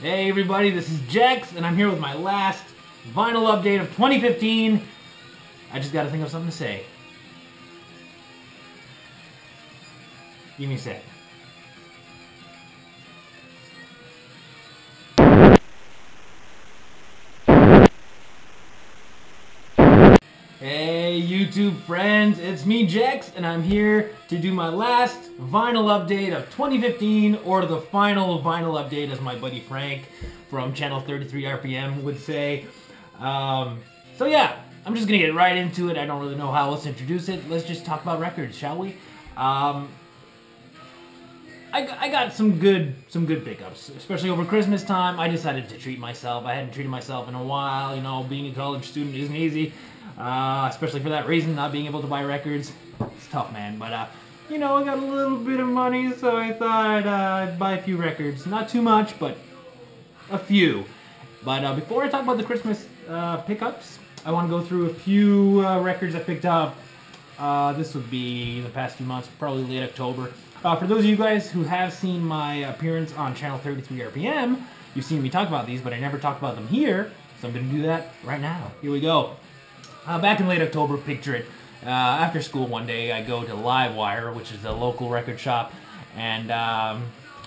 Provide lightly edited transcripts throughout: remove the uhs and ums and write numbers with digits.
Hey everybody, this is Jex, and I'm here with my last vinyl update of 2015. I just gotta think of something to say. Give me a sec. Hey YouTube friends, it's me Jex, and I'm here to do my last vinyl update of 2015, or the final vinyl update as my buddy Frank from channel 33 RPM would say. So yeah, I'm just gonna get right into it. I don't really know how else to introduce it. Let's just talk about records, shall we? I got some good pickups, especially over Christmas time. I decided to treat myself. I hadn't treated myself in a while. You know, being a college student isn't easy, especially for that reason, not being able to buy records. It's tough, man. But you know, I got a little bit of money, so I thought I'd buy a few records. Not too much, but a few. But before I talk about the Christmas pickups, I want to go through a few records I picked up. This would be the past few months, probably late October. For those of you guys who have seen my appearance on channel 33 RPM, you've seen me talk about these, but I never talked about them here, so I'm going to do that right now. Here we go. Back in late October, picture it. After school one day, I go to Livewire, which is a local record shop, and I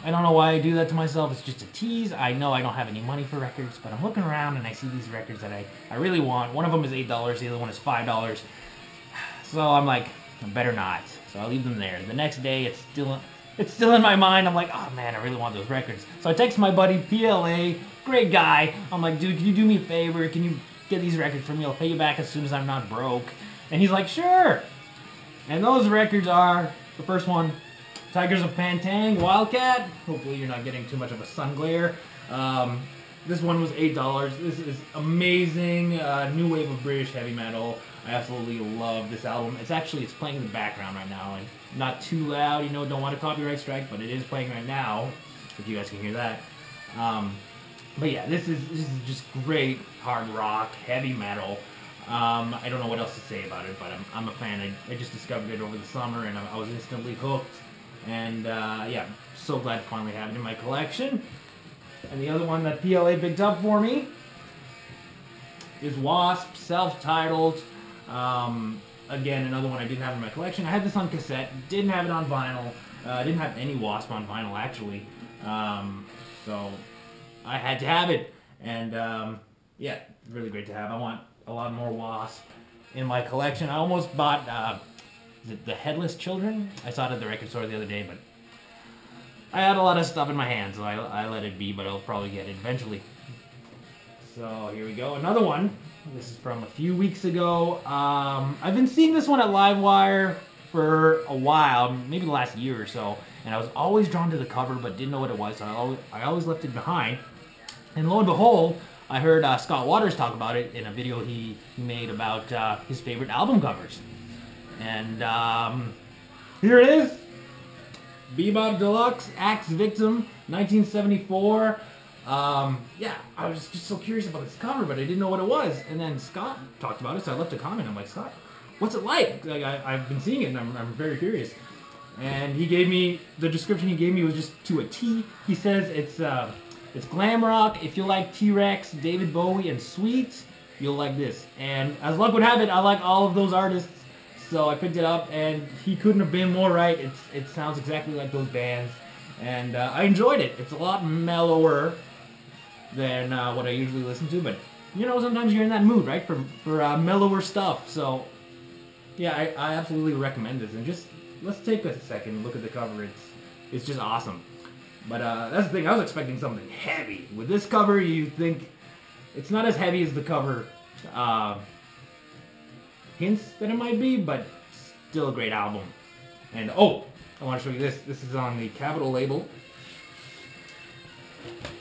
don't know why I do that to myself. It's just a tease. I know I don't have any money for records, but I'm looking around and I see these records that I really want. One of them is $8, the other one is $5. So I'm like, I better not. So I leave them there. The next day, it's still in my mind. I'm like, oh man, I really want those records. So I text my buddy PLA, great guy. I'm like, dude, can you do me a favor? Can you get these records for me? I'll pay you back as soon as I'm not broke. And he's like, sure. And those records are, the first one, Tigers of Pantang, Wildcat. Hopefully you're not getting too much of a sun glare. This one was $8. This is amazing, new wave of British heavy metal. I absolutely love this album. It's playing in the background right now, and not too loud, you know, don't want a copyright strike, but it is playing right now, if you guys can hear that. But yeah, this is just great hard rock, heavy metal. I don't know what else to say about it, but I'm a fan. I just discovered it over the summer, and I was instantly hooked. And yeah, so glad to finally have it in my collection. And the other one that PLA picked up for me is Wasp, self-titled. Again, another one I didn't have in my collection. I had this on cassette, didn't have it on vinyl. Didn't have any Wasp on vinyl, actually. So I had to have it. And yeah, really great to have. I want a lot more Wasp in my collection. I almost bought the Headless Children. I saw it at the record store the other day, but I had a lot of stuff in my hands, so I let it be, but I'll probably get it eventually. So here we go, another one. This is from a few weeks ago. I've been seeing this one at Livewire for a while, maybe the last year or so, and I was always drawn to the cover, but didn't know what it was, so I always left it behind. And lo and behold, I heard Scott Waters talk about it in a video he made about his favorite album covers. And here it is. Bebop Deluxe, Axe Victim, 1974. Yeah, I was just so curious about this cover, but I didn't know what it was. And then Scott talked about it, so I left a comment. I'm like, Scott, what's it like? Like I've been seeing it, and I'm very curious. And he gave me, the description he gave me was just to a T. He says it's glam rock. If you like T-Rex, David Bowie, and Sweet, you'll like this. And as luck would have it, I like all of those artists. So I picked it up, and he couldn't have been more right. It sounds exactly like those bands, and I enjoyed it. It's a lot mellower than what I usually listen to, but you know, sometimes you're in that mood, right, for mellower stuff. So yeah, I absolutely recommend this. And just let's take a second and look at the cover. It's just awesome. But that's the thing. I was expecting something heavy. With this cover, you think it's not as heavy as the cover hints that it might be, but still a great album. And oh, I want to show you this. This is on the Capitol label,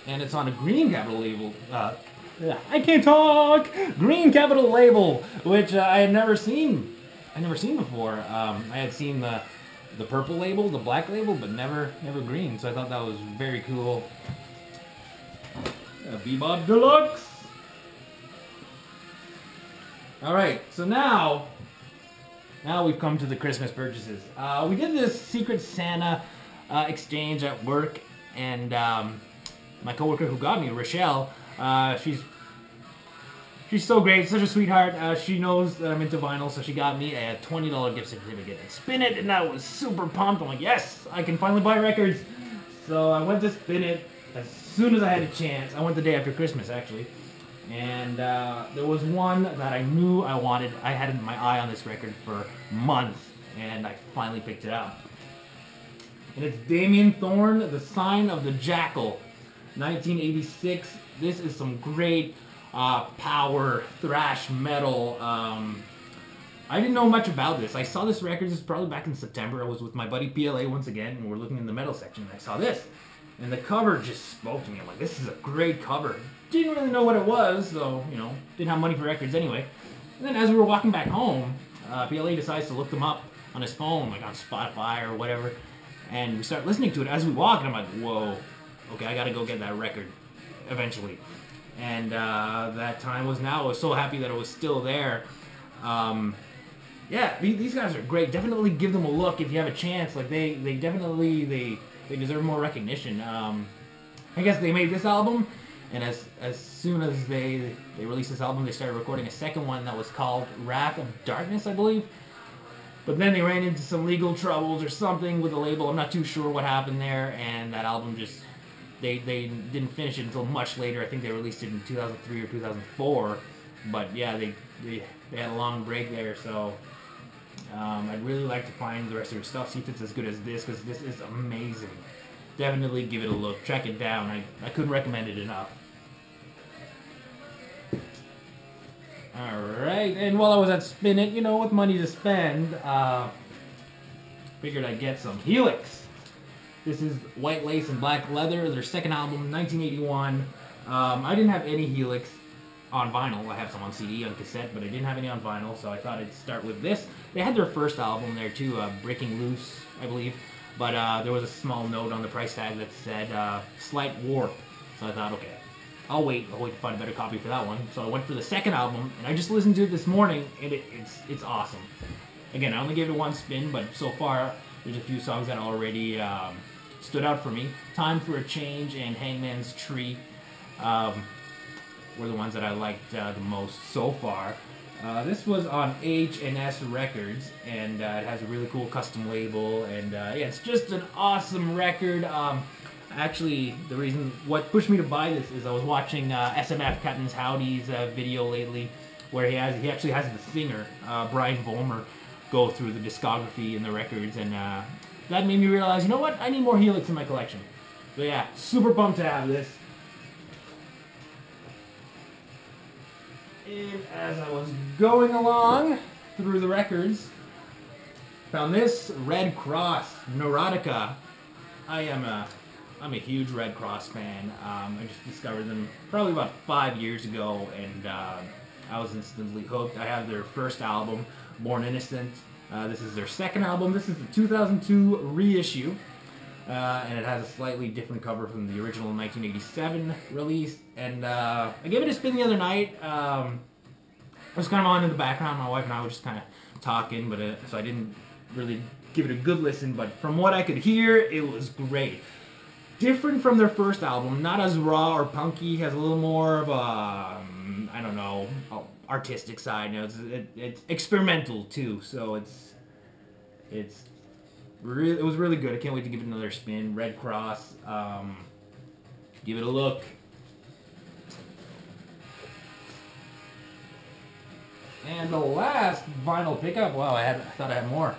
and it's on a green Capitol label. I can't talk. Green Capitol label, which I had never seen. Before. I had seen the purple label, the black label, but never green. So I thought that was very cool. Bebop Deluxe. Alright, so now we've come to the Christmas purchases. We did this Secret Santa exchange at work, and my coworker who got me, Rochelle, she's so great, such a sweetheart. She knows that I'm into vinyl, so she got me a $20 gift certificate to Spin It, and I was super pumped. I'm like, yes, I can finally buy records. So I went to Spin It as soon as I had a chance. I went the day after Christmas, actually. And there was one that I knew I wanted. I had my eye on this record for months, and I finally picked it up. And it's Damien Thorn, The Sign of the Jackal, 1986. This is some great power thrash metal. I didn't know much about this. I saw this record, this was probably back in September. I was with my buddy PLA once again, and we're looking in the metal section, and I saw this. And the cover just spoke to me. I'm like, this is a great cover. Didn't really know what it was, so, you know, didn't have money for records anyway. And then as we were walking back home, PLA decides to look them up on his phone, like on Spotify or whatever. And we start listening to it as we walk, and I'm like, whoa, okay, I gotta go get that record eventually. And that time was now. I was so happy that it was still there. Yeah, these guys are great. Definitely give them a look if you have a chance. Like, they definitely deserve more recognition. I guess they made this album, and as soon as they released this album, they started recording a second one that was called Wrath of Darkness, I believe. But then they ran into some legal troubles or something with the label. I'm not too sure what happened there, and that album just, they didn't finish it until much later. I think they released it in 2003 or 2004. But yeah, they had a long break there, so I'd really like to find the rest of their stuff, see if it's as good as this, because this is amazing. Definitely give it a look. Check it down. I couldn't recommend it enough. Alright, and while I was at Spin It, you know, with money to spend, figured I'd get some Helix. This is White Lace and Black Leather, their second album, 1981. I didn't have any Helix on vinyl. I have some on CD, on cassette, but I didn't have any on vinyl, so I thought I'd start with this. They had their first album there too, Breaking Loose, I believe, but there was a small note on the price tag that said Slight Warp, so I thought, okay, I'll wait to find a better copy for that one. So I went for the second album, and I just listened to it this morning, and it's awesome. Again, I only gave it one spin, but so far there's a few songs that already stood out for me. Time for a Change and Hangman's Tree were the ones that I liked the most so far. This was on H&S Records, and it has a really cool custom label, and yeah, it's just an awesome record. Actually, what pushed me to buy this is I was watching SMF Captain's Howdy's video lately, where he actually has the singer, Brian Vollmer, go through the discography and the records, and that made me realize, you know what, I need more Helix in my collection. So yeah, super pumped to have this. And as I was going along through the records, found this Red Cross, Neurotica. I'm a huge Red Cross fan. I just discovered them probably about 5 years ago, and I was instantly hooked. I have their first album, Born Innocent. This is their second album. This is the 2002 reissue, and it has a slightly different cover from the original 1987 release. And I gave it a spin the other night. I was kind of on in the background. My wife and I were just kind of talking, but so I didn't really give it a good listen. But from what I could hear, it was great. Different from their first album, not as raw or punky, has a little more of a, I don't know, artistic side. You know, it's experimental too, so it was really good. I can't wait to give it another spin. Red Cross, give it a look. And the last vinyl pickup, wow, I thought I had more.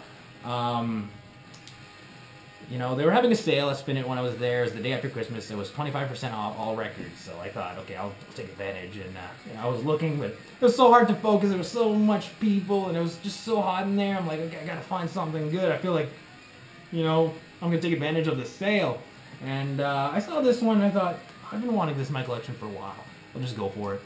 You know, they were having a sale at Spin It when I was there. It was the day after Christmas. It was 25% off all records. So I thought, okay, I'll take advantage. And you know, I was looking, but it was so hard to focus. There was so much people, and it was just so hot in there. I'm like, okay, I got to find something good. I feel like, you know, I'm going to take advantage of the sale. And I saw this one, and I thought, I've been wanting this in my collection for a while. I'll just go for it.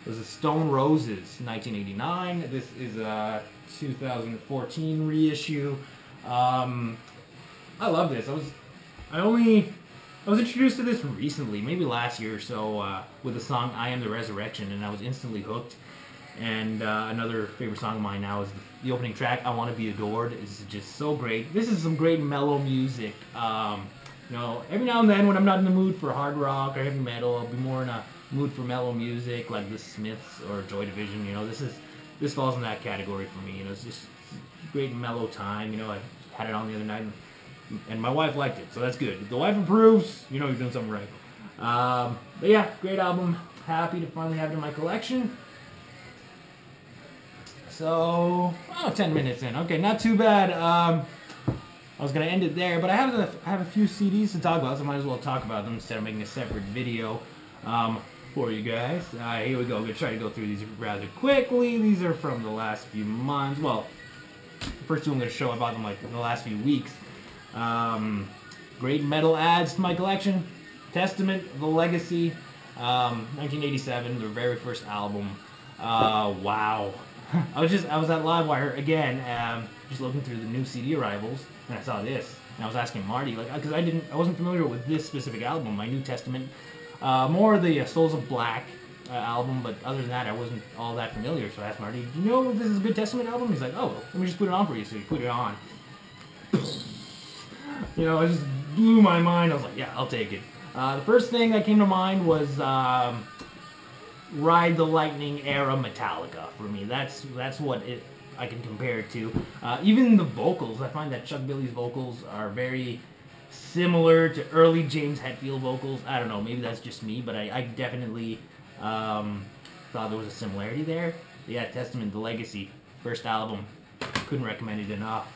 It was a Stone Roses, 1989. This is a 2014 reissue. I love this. I was introduced to this recently, maybe last year or so, with the song "I Am the Resurrection," and I was instantly hooked. And another favorite song of mine now is the opening track, "I Want to Be Adored." It's just so great. This is some great mellow music. You know, every now and then when I'm not in the mood for hard rock or heavy metal, I'll be more in a mood for mellow music like the Smiths or Joy Division. You know, this falls in that category for me. You know, it's just great mellow time. You know, I had it on the other night, and my wife liked it, so that's good. If the wife approves, you know you're doing something right. But yeah, great album. Happy to finally have it in my collection. So, 10 minutes in. Okay, not too bad. I was gonna end it there, but I have a few CDs to talk about, so I might as well talk about them instead of making a separate video for you guys. Here we go. I'm gonna try to go through these rather quickly. These are from the last few months. Well, the first two I'm gonna show, I bought them like in the last few weeks. Great metal adds to my collection. Testament, The Legacy, 1987, their very first album. Wow. I was at Livewire again, just looking through the new CD arrivals, and I saw this, and I was asking Marty, like, because I wasn't familiar with this specific album, my New Testament, more the Souls of Black album, but other than that, I wasn't all that familiar. So I asked Marty, "Do you know if this is a good Testament album?" He's like, "Oh, let me just put it on for you." So he put it on. You know, it just blew my mind. I was like, "Yeah, I'll take it." The first thing that came to mind was Ride the Lightning era Metallica for me. That's what I can compare it to. Even the vocals, I find that Chuck Billy's vocals are very similar to early James Hetfield vocals. I don't know, maybe that's just me, but I definitely thought there was a similarity there. Yeah, Testament, The Legacy, first album, couldn't recommend it enough.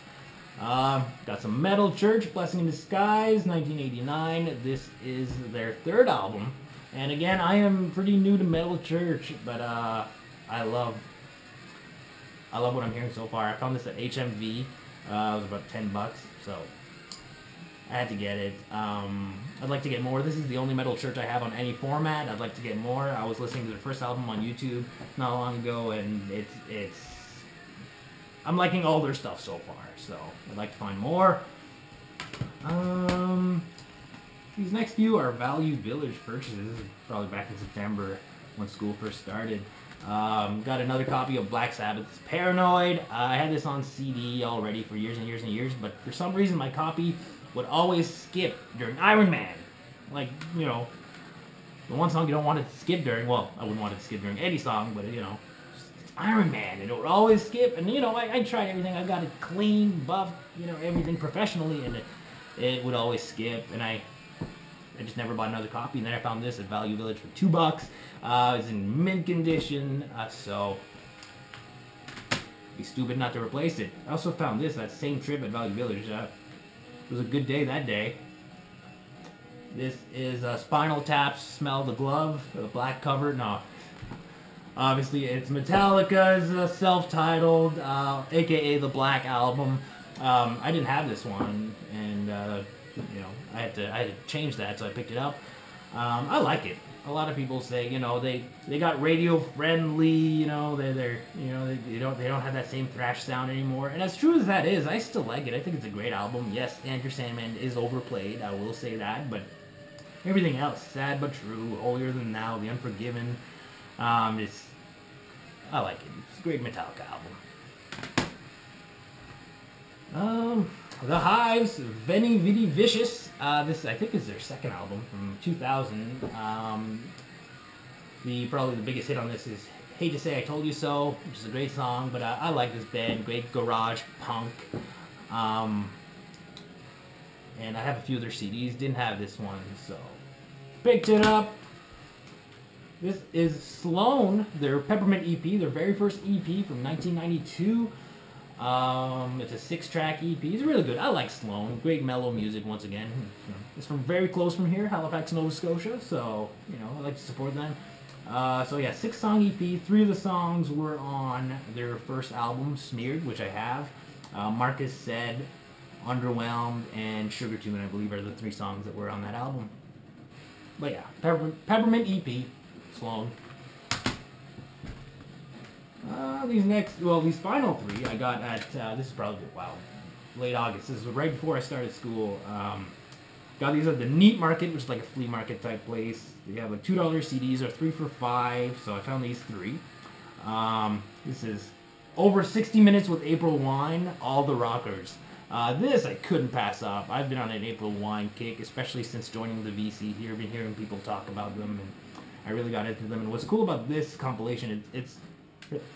Got some Metal Church, Blessing in Disguise, 1989. This is their third album. And again, I am pretty new to Metal Church, but I love what I'm hearing so far. I found this at HMV. It was about $10, so I had to get it. I'd like to get more. This is the only Metal Church I have on any format. I'd like to get more. I was listening to the first album on YouTube not long ago, and I'm liking all their stuff so far, so I'd like to find more. These next few are Value Village purchases. This is probably back in September when school first started. Got another copy of Black Sabbath's Paranoid. I had this on CD already for years and years and years, but for some reason my copy would always skip during Iron Man. Like, you know, the one song you don't want it to skip during, well, I wouldn't want it to skip during any song, but, you know, it's Iron Man, and it would always skip, and, you know, I tried everything. I got it clean, buffed, you know, everything professionally, and it would always skip, and I just never bought another copy, and then I found this at Value Village for $2. It's in mint condition, so be stupid not to replace it. I also found this that same trip at Value Village. It was a good day that day. This is Spinal Tap's Smell the Glove, the black cover. No, obviously it's Metallica's self-titled, aka the Black Album. I didn't have this one, and you know, I had to change that, so I picked it up. I like it. A lot of people say, you know, they got radio friendly, you know, they're you know, they don't have that same thrash sound anymore. And as true as that is, I still like it. I think it's a great album. Yes, Enter Sandman is overplayed, I will say that, but everything else, Sad But True, Holier Than Thou, The Unforgiven, I like it. It's a great Metallica album. The Hives, Veni Vidi Vicious. This, I think, is their second album from 2000. Probably the biggest hit on this is Hate to Say I Told You So, which is a great song, but I like this band. Great garage punk. And I have a few of their CDs. Didn't have this one, so picked it up. This is Sloan, their Peppermint EP, their very first EP from 1992. It's a 6-track EP. It's really good. I like Sloan. Great mellow music once again. It's from very close from here, Halifax, Nova Scotia, so, you know, I like to support them. So yeah, 6-song EP. 3 of the songs were on their first album, Smeared, which I have. Marcus Said, Underwhelmed, and Sugar Tune, I believe, are the 3 songs that were on that album. But yeah, Peppermint EP, Sloan. These final 3 I got at, this is probably, late August. This is right before I started school. Got these at the Neat Market, which is like a flea market type place. They have like $2 CDs or 3 for $5, so I found these 3. This is Over 60 Minutes with April Wine, All the Rockers. This I couldn't pass up. I've been on an April Wine kick, especially since joining the VC here. I've been hearing people talk about them, and I really got into them. And what's cool about this compilation, it's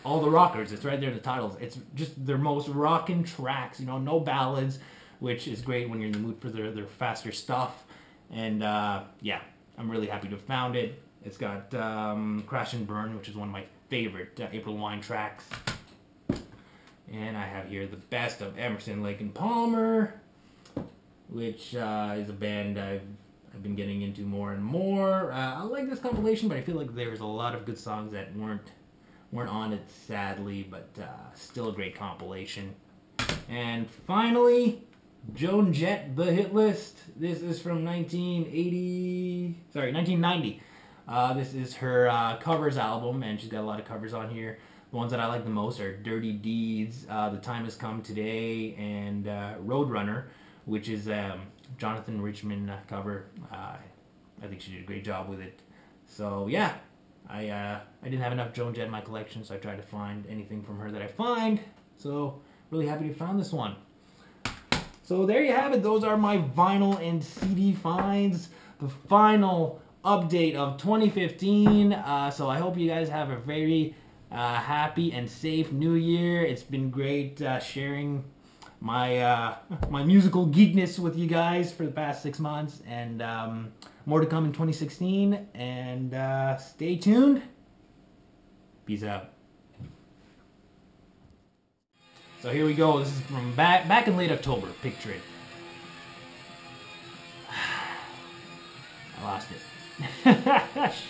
all the rockers. It's right there in the titles. It's just their most rockin' tracks, you know, no ballads, which is great when you're in the mood for their faster stuff. And yeah, I'm really happy to have found it. It's got Crash and Burn, which is one of my favorite April Wine tracks. And I have here the best of Emerson, Lake and Palmer, which is a band I've been getting into more and more. I like this compilation, but I feel like there's a lot of good songs that weren't on it, sadly, but still a great compilation. And finally, Joan Jett, The Hit List. This is from 1990. This is her covers album, and she's got a lot of covers on here. The ones that I like the most are Dirty Deeds, The Time Has Come Today, and Roadrunner, which is Jonathan Richman cover. I think she did a great job with it. So yeah, I didn't have enough Joan Jett in my collection, so I tried to find anything from her that I find. So really happy to have found this one. So there you have it. Those are my vinyl and CD finds. The final update of 2015. So I hope you guys have a very happy and safe new year. It's been great sharing my my musical geekness with you guys for the past 6 months, and more to come in 2016. And stay tuned. Peace out. So here we go. This is from back in late October. Picture it. I lost it.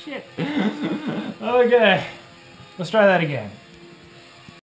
Shit. Okay. Let's try that again.